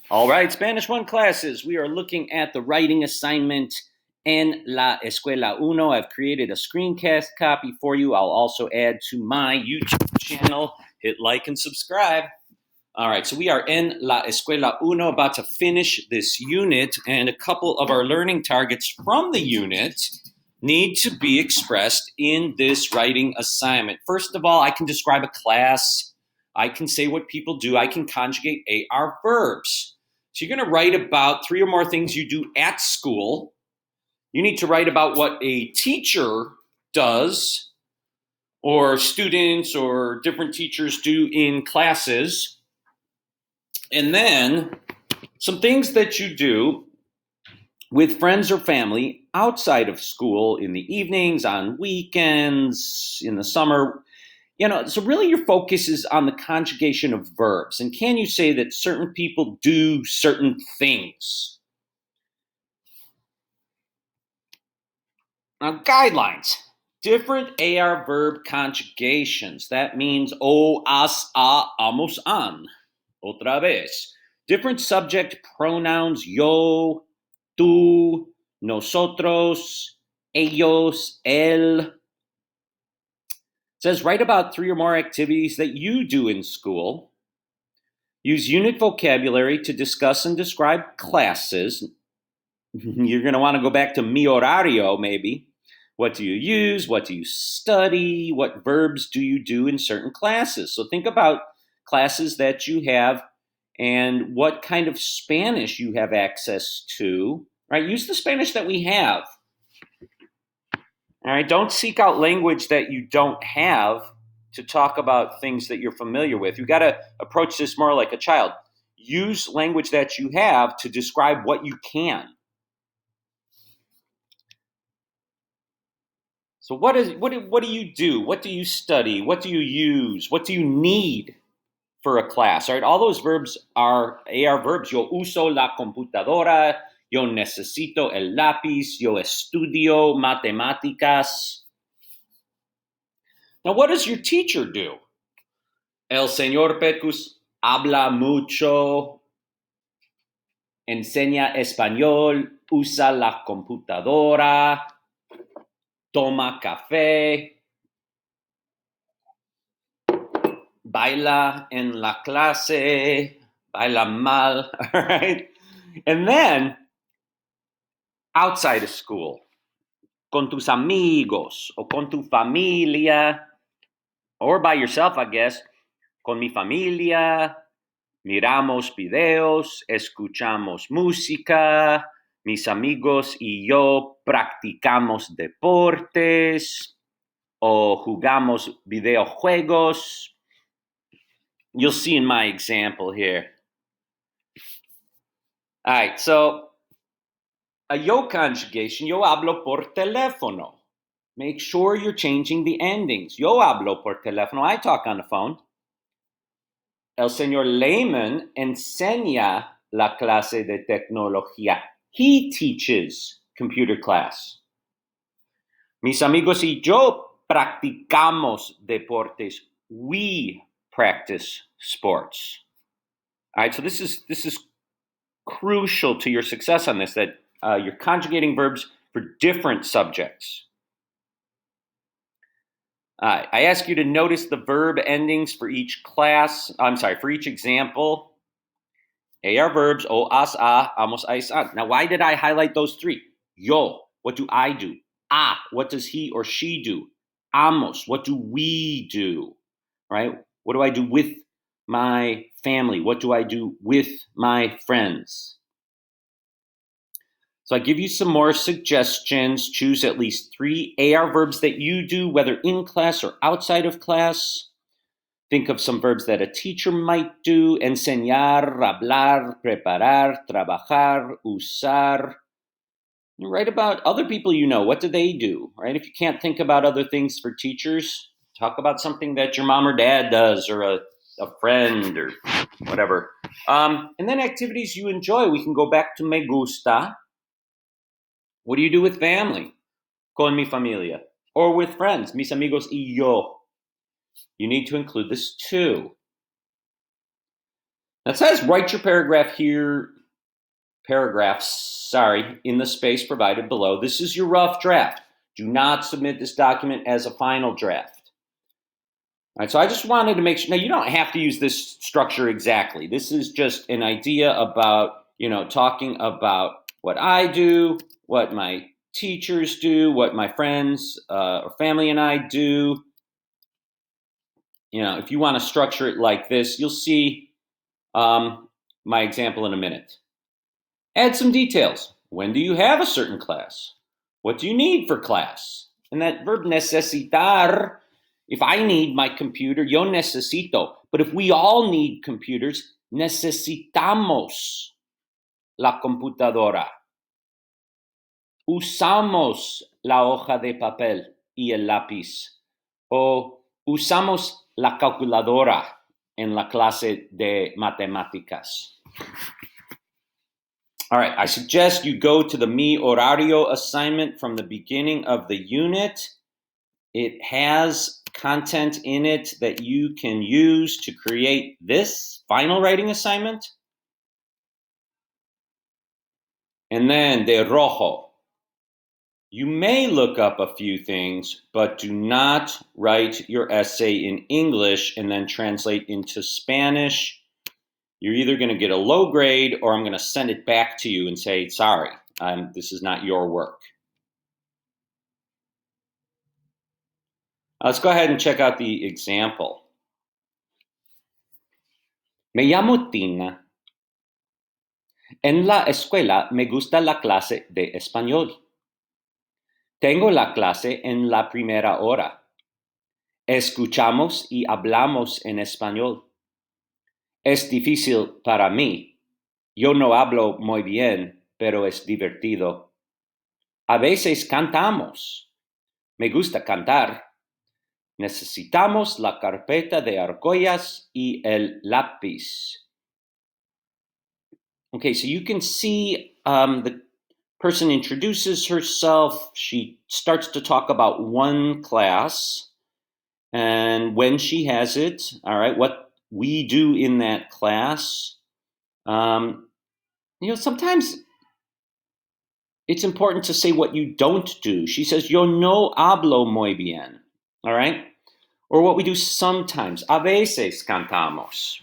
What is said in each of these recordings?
All right, Spanish 1 classes. We are looking at the writing assignment en la escuela uno. I've created a screencast copy for you. I'll also add to my YouTube channel. Hit like and subscribe. All right, so we are en la escuela uno, about to finish this unit, and a couple of our learning targets from the unit need to be expressed in this writing assignment. First of all, I can describe a class. I can say what people do. I can conjugate AR verbs. So you're going to write about 3 or more things you do at school. You need to write about what a teacher does, or students or different teachers do in classes. And then some things that you do with friends or family outside of school, in the evenings, on weekends, in the summer. So really your focus is on the conjugation of verbs. And can you say that certain people do certain things? Now, guidelines. Different AR verb conjugations. That means o, as, a, amos, an. Otra vez. Different subject pronouns, yo, tú, nosotros, ellos, él. It says write about 3 or more activities that you do in school. Use unit vocabulary to discuss and describe classes. You're going to want to go back to mi horario, maybe. What do you use? What do you study? What verbs do you do in certain classes? So think about classes that you have and what kind of Spanish you have access to. Right? Use the Spanish that we have. All right? Don't seek out language that you don't have to talk about things that you're familiar with. You got to approach this more like a child. Use language that you have to describe what you can. So what do you do? What do you study? What do you use? What do you need for a class? All right, all those verbs are AR verbs. Yo uso la computadora. Yo necesito el lápiz. Yo estudio matemáticas. Now, what does your teacher do? El señor Pecus habla mucho, enseña español, usa la computadora, toma café, baila en la clase, baila mal, all right? And then, outside of school, con tus amigos, o con tu familia, or by yourself, I guess, con mi familia, miramos videos, escuchamos música, mis amigos y yo practicamos deportes, o jugamos videojuegos. You'll see in my example here. All right, so a yo conjugation, yo hablo por teléfono. Make sure you're changing the endings. Yo hablo por teléfono, I talk on the phone. El señor Lehman enseña la clase de tecnología. He teaches computer class. Mis amigos y yo practicamos deportes. We practice sports. All right, so this is crucial to your success on this, that you're conjugating verbs for different subjects. I ask you to notice the verb endings for each class. For each example. AR verbs, o, as, a, amos, ais, an. Now, why did I highlight those 3? Yo, what do I do? A, what does he or she do? Amos, what do we do? Right? What do I do with my family? What do I do with my friends? So I give you some more suggestions. Choose at least 3 AR verbs that you do, whether in class or outside of class. Think of some verbs that a teacher might do: enseñar, hablar, preparar, trabajar, usar. You write about other people you know. What do they do, right? If you can't think about other things for teachers, talk about something that your mom or dad does, or a friend, or whatever. And then activities you enjoy. We can go back to me gusta. What do you do with family? Con mi familia. Or with friends, mis amigos y yo. You need to include this too. It says write your paragraphs, in the space provided below. This is your rough draft. Do not submit this document as a final draft. All right, so I just wanted to make sure. Now, you don't have to use this structure exactly. This is just an idea about, talking about what I do, what my teachers do, what my friends or family and I do. If you want to structure it like this, you'll see my example in a minute. Add some details. When do you have a certain class? What do you need for class? And that verb necesitar, if I need my computer, yo necesito. But if we all need computers, necesitamos la computadora. Usamos la hoja de papel y el lápiz. O usamos la calculadora en la clase de matemáticas. All right, I suggest you go to the Mi Horario assignment from the beginning of the unit. It has content in it that you can use to create this final writing assignment. And then de rojo. You may look up a few things, but do not write your essay in English and then translate into Spanish. You're either going to get a low grade or I'm going to send it back to you and say, sorry, this is not your work. Let's go ahead and check out the example. Me llamo Tina. En la escuela me gusta la clase de español. Tengo la clase en la primera hora. Escuchamos y hablamos en español. Es difícil para mí. Yo no hablo muy bien, pero es divertido. A veces cantamos. Me gusta cantar. Necesitamos la carpeta de argollas y el lápiz. Okay, so you can see the person introduces herself. She starts to talk about one class and when she has it, all right, what we do in that class. Sometimes it's important to say what you don't do. She says, yo no hablo muy bien, all right? Or what we do sometimes. A veces cantamos.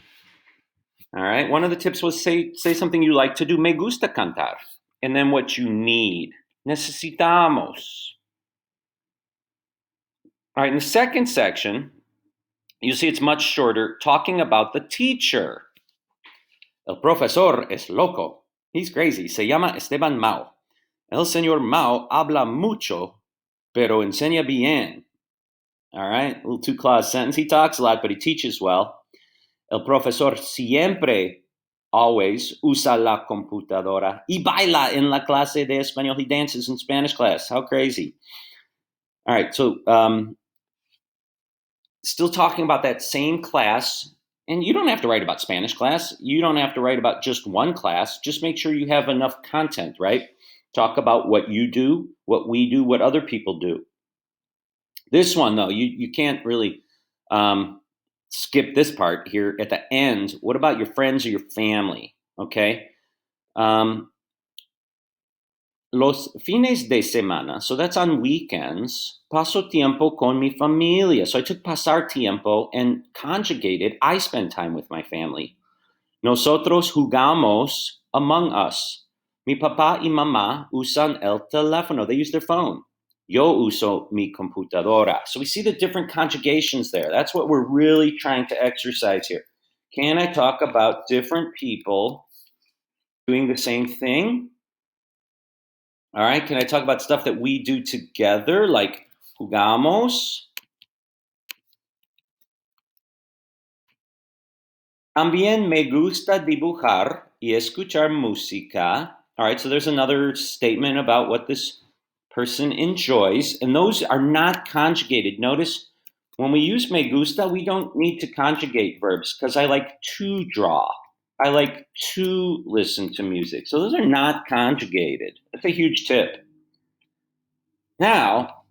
All right, one of the tips was say something you like to do. Me gusta cantar. And then what you need. Necesitamos. All right, in the second section, you see it's much shorter, talking about the teacher. El profesor es loco. He's crazy. Se llama Esteban Mao. El señor Mao habla mucho, pero enseña bien. All right, a little two-clause sentence. He talks a lot, but he teaches well. El profesor siempre, always, usa la computadora y baila en la clase de español. He dances in Spanish class. How crazy. All right, so still talking about that same class. And you don't have to write about Spanish class. You don't have to write about just one class. Just make sure you have enough content, right? Talk about what you do, what we do, what other people do. This one, though, you can't really skip this part here at the end. What about your friends or your family? Okay. Los fines de semana, so that's on weekends, paso tiempo con mi familia. So I took pasar tiempo and conjugated, I spend time with my family. Nosotros jugamos among us. Mi papá y mamá usan el teléfono. They use their phone. Yo uso mi computadora. So we see the different conjugations there. That's what we're really trying to exercise here. Can I talk about different people doing the same thing? All right, can I talk about stuff that we do together, like jugamos? También me gusta dibujar y escuchar música. All right, so there's another statement about what this person enjoys, and those are not conjugated. Notice when we use me gusta, we don't need to conjugate verbs because I like to draw. I like to listen to music. So those are not conjugated. That's a huge tip. Now,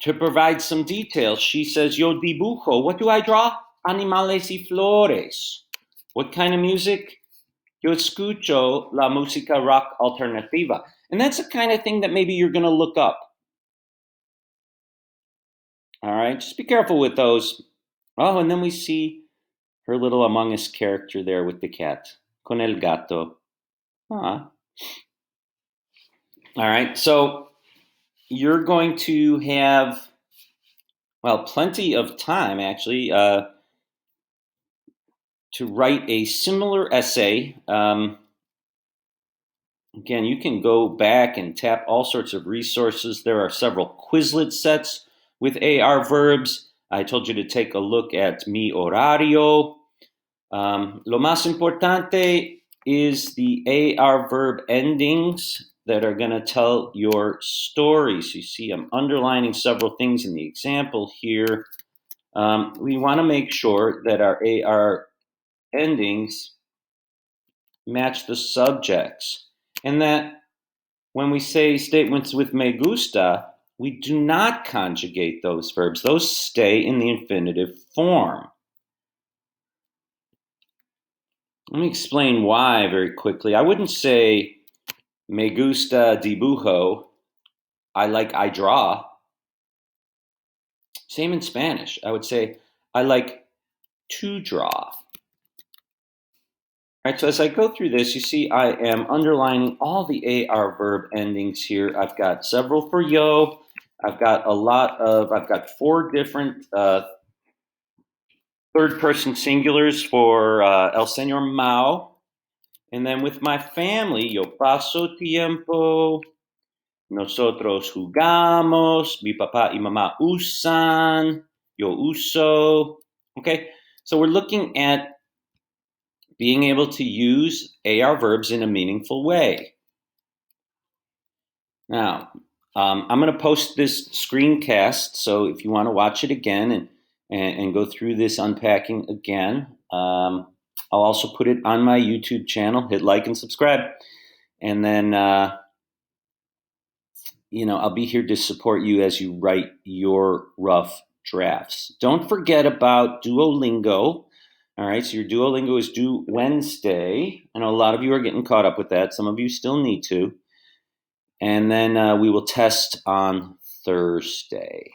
to provide some details, she says, yo dibujo. What do I draw? Animales y flores. What kind of music? Yo escucho la música rock alternativa. And that's the kind of thing that maybe you're going to look up. All right, just be careful with those. Oh, and then we see her little Among Us character there with the cat. Con el gato. Ah. All right, so you're going to have, well, plenty of time actually to write a similar essay. Again, you can go back and tap all sorts of resources. There are several Quizlet sets with AR verbs. I told you to take a look at Mi Horario. Lo más importante is the AR verb endings that are going to tell your story. So you see I'm underlining several things in the example here. We want to make sure that our AR endings match the subjects, and that when we say statements with me gusta, we do not conjugate those verbs. Those stay in the infinitive form. Let me explain why very quickly. I wouldn't say me gusta dibujo, I draw. Same in Spanish. I would say I like to draw. All right, so as I go through this, you see I am underlining all the AR verb endings here. I've got several for yo. I've got 4 different third-person singulars for El Señor Mao. And then with my family, yo paso tiempo, nosotros jugamos, mi papá y mamá usan, yo uso. Okay, so we're looking at being able to use AR verbs in a meaningful way. Now, I'm going to post this screencast, so if you want to watch it again and go through this unpacking again, I'll also put it on my YouTube channel. Hit like and subscribe. And then, I'll be here to support you as you write your rough drafts. Don't forget about Duolingo. All right, so your Duolingo is due Wednesday. I know a lot of you are getting caught up with that. Some of you still need to. And then we will test on Thursday.